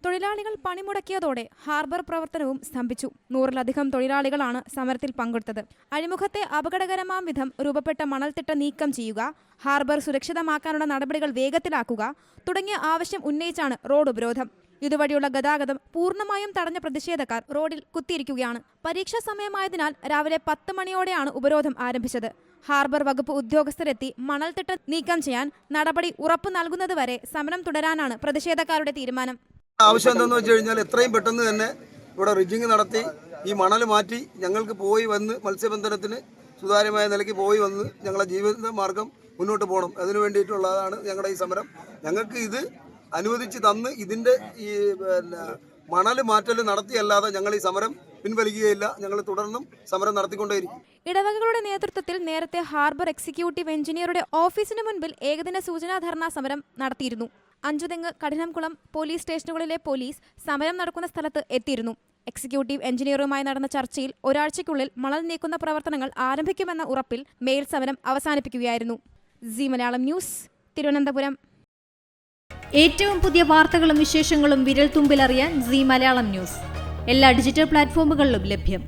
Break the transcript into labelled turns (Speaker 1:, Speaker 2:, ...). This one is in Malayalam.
Speaker 1: തൊഴിലാളികൾ പണിമുടക്കിയതോടെ ഹാർബർ പ്രവർത്തനവും സ്തംഭിച്ചു. 100-ലധികം തൊഴിലാളികളാണ് സമരത്തിൽ പങ്കെടുത്തത്. അഴിമുഖത്തെ അപകടകരമാം വിധം രൂപപ്പെട്ട മണൽത്തിട്ട നീക്കം ചെയ്യുക, ഹാർബർ സുരക്ഷിതമാക്കാനുള്ള നടപടികൾ വേഗത്തിലാക്കുക തുടങ്ങിയ ആവശ്യം ഉന്നയിച്ചാണ് റോഡ് ഉപരോധം. ഇതുവഴിയുള്ള ഗതാഗതം പൂർണ്ണമായും തടഞ്ഞ പ്രതിഷേധക്കാർ റോഡിൽ കുത്തിയിരിക്കുകയാണ്. പരീക്ഷാ സമയമായതിനാൽ രാവിലെ 10 മണിയോടെയാണ് ഉപരോധം ആരംഭിച്ചത്. ഹാർബർ വകുപ്പ് ഉദ്യോഗസ്ഥരെത്തി മണൽത്തിട്ട നീക്കം ചെയ്യാൻ നടപടി ഉറപ്പു നൽകുന്നതുവരെ സമരം തുടരാനാണ് പ്രതിഷേധക്കാരുടെ തീരുമാനം.
Speaker 2: ആവശ്യം എന്താണെന്ന് വെച്ച് കഴിഞ്ഞാൽ എത്രയും പെട്ടെന്ന് തന്നെ ഇവിടെ റിജിങ് നടത്തി ഈ മണൽ മാറ്റി ഞങ്ങൾക്ക് പോയി വന്ന് മത്സ്യബന്ധനത്തിന് സുതാര്യമായ നിലയ്ക്ക് പോയി വന്ന് ഞങ്ങളുടെ ജീവിത മാർഗം മുന്നോട്ട് പോകണം. അതിനു വേണ്ടിയിട്ടുള്ളതാണ് ഞങ്ങളുടെ ഈ സമരം. ഞങ്ങൾക്ക് ഇത് അനുവദിച്ച് തന്ന് ഇതിൻ്റെ ഈ മണൽ മാറ്റൽ നടത്തിയല്ലാതെ ഞങ്ങൾ ഈ സമരം പിൻവലിക്കുകയില്ല. ഞങ്ങൾ തുടർന്നും സമരം നടത്തിക്കൊണ്ടേയിരിക്കും.
Speaker 1: ഇടവകകളുടെ നേതൃത്വത്തിൽ നേരത്തെ ഹാർബർ എക്സിക്യൂട്ടീവ് എഞ്ചിനീയറുടെ ഓഫീസിന് മുൻപിൽ ഏകദിന സൂചനാ ധർണാ സമരം നടത്തിയിരുന്നു. അഞ്ചുതെങ്ങ്, കഠിനംകുളം പോലീസ് സ്റ്റേഷനുകളിലെ പോലീസ് സമരം നടക്കുന്ന സ്ഥലത്ത് എത്തിയിരുന്നു. എക്സിക്യൂട്ടീവ് എഞ്ചിനീയറുമായി നടന്ന ചർച്ചയിൽ ഒരാഴ്ചയ്ക്കുള്ളിൽ മണൽ നീക്കുന്ന പ്രവർത്തനങ്ങൾ ആരംഭിക്കുമെന്ന ഉറപ്പിൽ മേൽ സമരം അവസാനിപ്പിക്കുകയായിരുന്നു. സി മലയാളം ന്യൂസ്, തിരുവനന്തപുരം.
Speaker 3: ഏറ്റവും പുതിയ വാർത്തകളും വിശേഷങ്ങളും വിരൽ തുമ്പിലറിയാൻ സി മലയാളം ന്യൂസ് എല്ലാ ഡിജിറ്റൽ പ്ലാറ്റ്ഫോമുകളിലും ലഭ്യം.